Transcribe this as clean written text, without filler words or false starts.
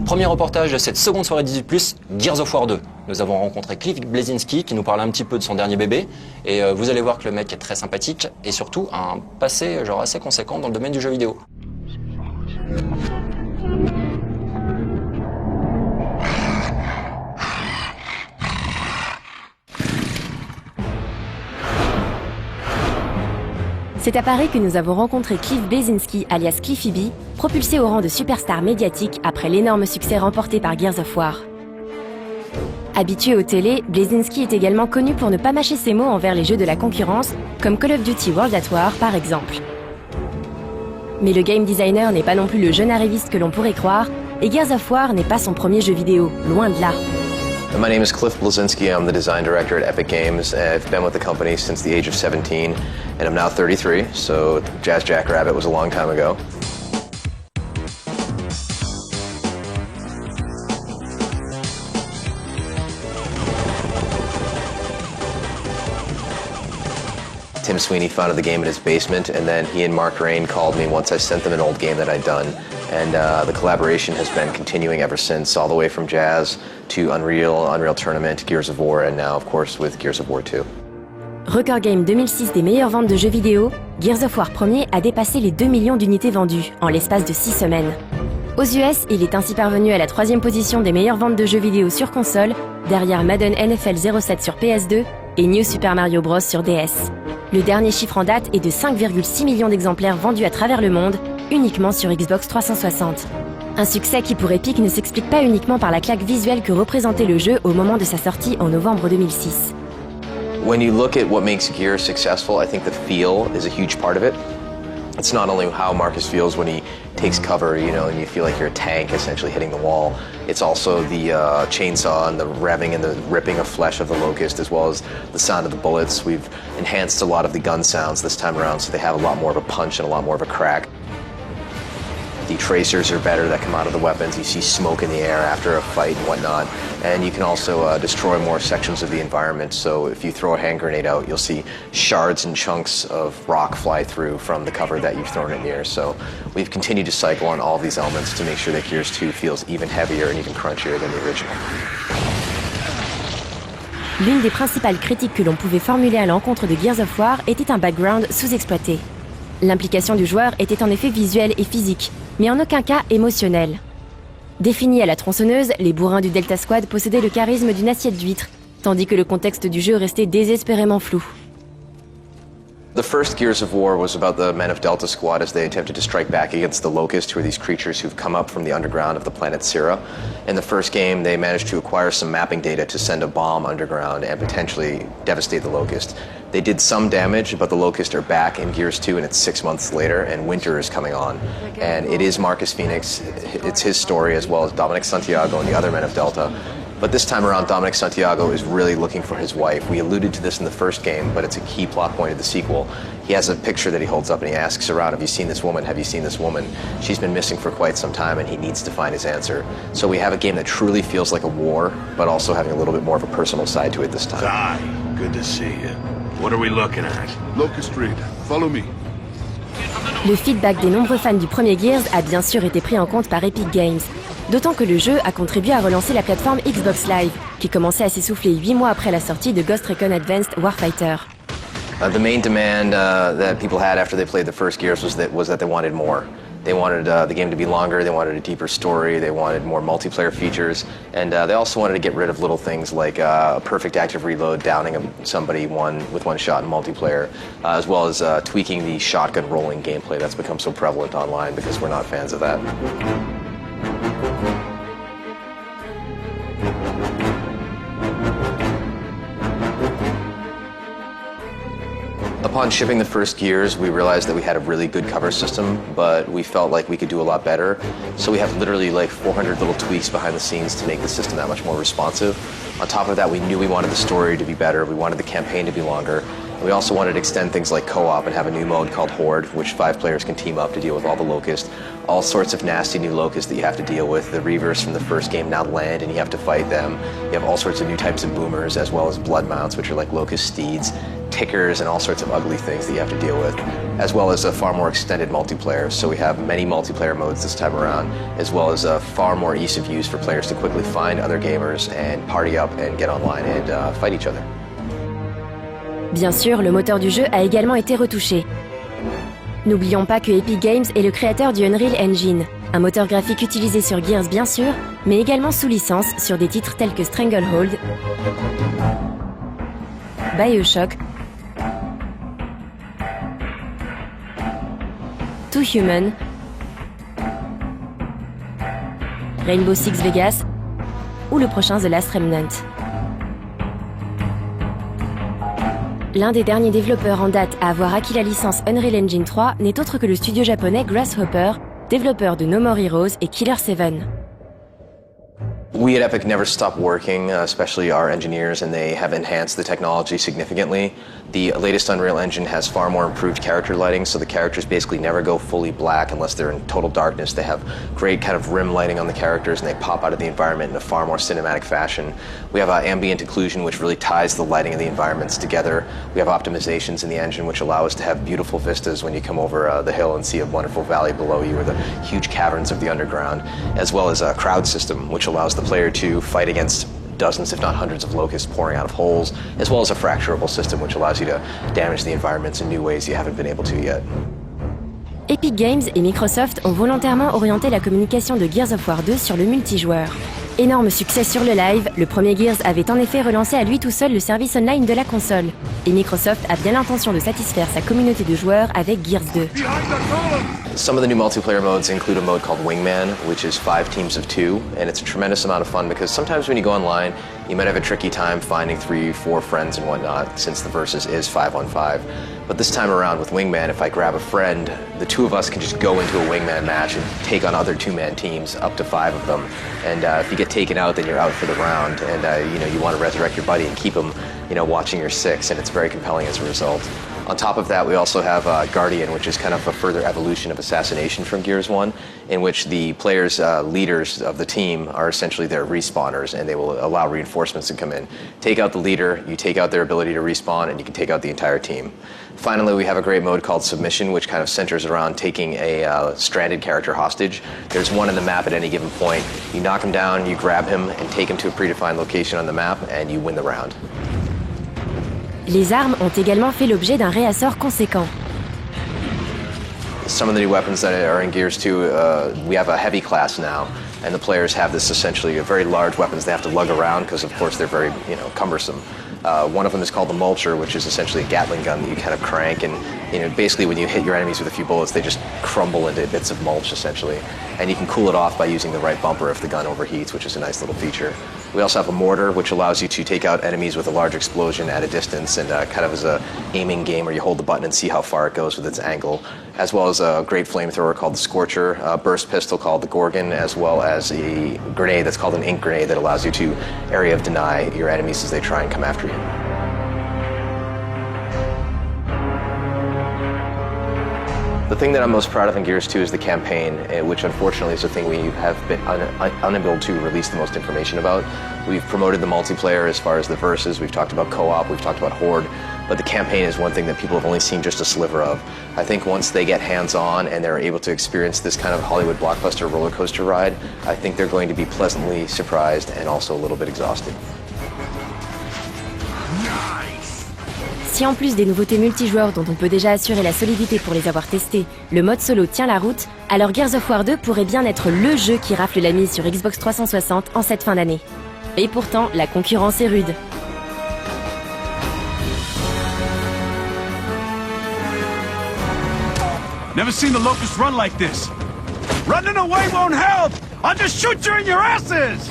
Premier reportage de cette seconde soirée 18+, Gears of War 2. Nous avons rencontré Cliff Bleszinski qui nous parle un petit peu de son dernier bébé. Et vous allez voir que le mec est très sympathique et surtout un passé genre assez conséquent dans le domaine du jeu vidéo. C'est à Paris que nous avons rencontré Cliff Bleszinski, alias Cliffy B, propulsé au rang de superstar médiatique après l'énorme succès remporté par Gears of War. Habitué aux télé, Bleszinski est également connu pour ne pas mâcher ses mots envers les jeux de la concurrence, comme Call of Duty World at War par exemple. Mais le game designer n'est pas non plus le jeune arriviste que l'on pourrait croire, et Gears of War n'est pas son premier jeu vidéo, loin de là. My name is Cliff Bleszinski. I'm the design director at Epic Games. I've been with the company since the age of 17, and I'm now 33, so Jazz Jackrabbit was a long time ago. Tim Sweeney founded the game in his basement, and then he and Mark Rain called me once I sent them an old game that I'd done. And the collaboration has been continuing ever since, all the way from Jazz to Unreal, Unreal Tournament, Gears of War, and now, of course, with Gears of War 2. Record game 2006 des meilleures ventes de jeux vidéo, Gears of War 1er a dépassé les 2 millions d'unités vendues, en l'espace de 6 semaines. Aux US, il est ainsi parvenu à la 3e position des meilleures ventes de jeux vidéo sur console, derrière Madden NFL 07 sur PS2 et New Super Mario Bros sur DS. Le dernier chiffre en date est de 5,6 millions d'exemplaires vendus à travers le monde, uniquement sur Xbox 360. Un succès qui pour Epic ne s'explique pas uniquement par la claque visuelle que représentait le jeu au moment de sa sortie en novembre 2006. When you look at what makes Gears successful, I think the feel is a huge part of it. It's not only how Marcus feels when he takes cover, you know, and you feel like you're a tank essentially hitting the wall. It's also the chainsaw and the revving and the ripping of flesh of the Locust, as well as the sound of the bullets. We've enhanced a lot of the gun sounds this time around, so they have a lot more of a punch and a lot more of a crack. The tracers are better that come out of the weapons. You see smoke in the air after a fight and whatnot. And you can also destroy more sections of the environment. So if you throw a hand grenade out, you'll see shards and chunks of rock fly through from the cover that you've thrown it near. So we've continued to cycle on all of these elements to make sure that Gears 2 feels even heavier and even crunchier than the original. L'une des principales critiques que l'on pouvait formuler à l'encontre de Gears of War était un background sous-exploité. L'implication du joueur était en effet visuelle et physique, mais en aucun cas émotionnelle. Définis à la tronçonneuse, les bourrins du Delta Squad possédaient le charisme d'une assiette d'huîtres, tandis que le contexte du jeu restait désespérément flou. The first Gears of War was about the men of Delta Squad as they attempted to strike back against the Locust, who are these creatures who've come up from the underground of the planet Syrah. In the first game, they managed to acquire some mapping data to send a bomb underground and potentially devastate the Locust. They did some damage, but the Locust are back in Gears 2, and it's 6 months later, and winter is coming on. And it is Marcus Phoenix, it's his story, as well as Dominic Santiago and the other men of Delta. But this time around, Dominic Santiago is really looking for his wife. We alluded to this in the first game, but it's a key plot point of the sequel. He has a picture that he holds up and he asks around, have you seen this woman? Have you seen this woman? She's been missing for quite some time and he needs to find his answer. So we have a game that truly feels like a war, but also having a little bit more of a personal side to it this time. Hi, good to see you. What are we looking at? Locust Street, follow me. Le feedback des nombreux fans du premier Gears a bien sûr été pris en compte par Epic Games. D'autant que le jeu a contribué à relancer la plateforme Xbox Live, qui commençait à s'essouffler 8 mois après la sortie de Ghost Recon Advanced Warfighter. The main demand that people had after they played the first Gears was that they wanted more. They wanted the game to be longer, they wanted a deeper story, they wanted more multiplayer features, and they also wanted to get rid of little things like a perfect active reload, downing somebody with one shot in multiplayer, as well as tweaking the shotgun rolling gameplay that's become so prevalent online because we're not fans of that. Upon shipping the first Gears, we realized that we had a really good cover system, but we felt like we could do a lot better. So we have literally like 400 little tweaks behind the scenes to make the system that much more responsive. On top of that, we knew we wanted the story to be better, we wanted the campaign to be longer. We also wanted to extend things like co-op and have a new mode called Horde, which 5 players can team up to deal with all the Locusts. All sorts of nasty new Locusts that you have to deal with. The Reavers from the first game now land and you have to fight them. You have all sorts of new types of boomers, as well as blood mounts, which are like Locust steeds, tickers, and all sorts of ugly things that you have to deal with. as well as a far more extended multiplayer. So we have many multiplayer modes this time around, as well as a far more ease of use for players to quickly find other gamers and party up and get online and fight each other. Bien sûr, le moteur du jeu a également été retouché. N'oublions pas que Epic Games est le créateur du Unreal Engine, un moteur graphique utilisé sur Gears bien sûr, mais également sous licence sur des titres tels que Stranglehold, BioShock, Too Human, Rainbow Six Vegas ou le prochain The Last Remnant. L'un des derniers développeurs en date à avoir acquis la licence Unreal Engine 3 n'est autre que le studio japonais Grasshopper, développeur de No More Heroes et Killer 7. We at Epic never stop working, especially our engineers, and they have enhanced the technology significantly. The latest Unreal Engine has far more improved character lighting, so the characters basically never go fully black unless they're in total darkness. They have great kind of rim lighting on the characters, and they pop out of the environment in a far more cinematic fashion. We have ambient occlusion, which really ties the lighting of the environments together. We have optimizations in the engine, which allow us to have beautiful vistas when you come over the hill and see a wonderful valley below you, or the huge caverns of the underground, as well as a crowd system, which allows the player to fight against dozens, if not hundreds, of locusts pouring out of holes, as well as a fracturable system which allows you to damage the environments in new ways you haven't been able to yet. Epic Games et Microsoft ont volontairement orienté la communication de Gears of War 2 sur le multijoueur. Énorme succès sur le live, le premier Gears avait en effet relancé à lui tout seul le service online de la console. Et Microsoft a bien l'intention de satisfaire sa communauté de joueurs avec Gears 2. Some of the new multiplayer modes include a mode called Wingman, which is 5 teams of 2, and it's a tremendous amount of fun because sometimes when you go online, you might have a tricky time finding 3, 4 friends and whatnot, since the versus is 5-on-5. But this time around with Wingman, if I grab a friend, the two of us can just go into a Wingman match and take on other 2-man teams, up to 5 of them. And if you get taken out, then you're out for the round, and you want to resurrect your buddy and keep him, watching your 6, and it's very compelling as a result. On top of that, we also have Guardian, which is kind of a further evolution of Assassination from Gears 1, in which the players' leaders of the team are essentially their respawners, and they will allow reinforcements to come in. Take out the leader, you take out their ability to respawn, and you can take out the entire team. Finally, we have a great mode called Submission, which kind of centers around taking a stranded character hostage. There's one in the map at any given point. You knock him down, you grab him, and take him to a predefined location on the map, and you win the round. Les armes ont également fait l'objet d'un réassort conséquent. Some of the new weapons that are in Gears 2, we have a heavy class now, and the players have this essentially very large weapons they have to lug around because of course they're very cumbersome. One of them is called the Mulcher, which is essentially a Gatling gun that you kind of crank, and basically when you hit your enemies with a few bullets, they just crumble into bits of mulch essentially. And you can cool it off by using the right bumper if the gun overheats, which is a nice little feature. We also have a mortar, which allows you to take out enemies with a large explosion at a distance, and kind of as a aiming game where you hold the button and see how far it goes with its angle, as well as a great flamethrower called the Scorcher, a burst pistol called the Gorgon, as well as a grenade that's called an ink grenade that allows you to area of deny your enemies as they try and come after you. The thing that I'm most proud of in Gears 2 is the campaign, which unfortunately is the thing we have been unable to release the most information about. We've promoted the multiplayer as far as the verses, we've talked about co-op, we've talked about Horde, but the campaign is one thing that people have only seen just a sliver of. I think once they get hands-on and they're able to experience this kind of Hollywood blockbuster roller coaster ride, I think they're going to be pleasantly surprised and also a little bit exhausted. Si en plus des nouveautés multijoueurs dont on peut déjà assurer la solidité pour les avoir testés, le mode solo tient la route, alors Gears of War 2 pourrait bien être le jeu qui rafle la mise sur Xbox 360 en cette fin d'année. Et pourtant, la concurrence est rude. Never seen the locusts run like this. Running away won't help! I'll just shoot you in your asses!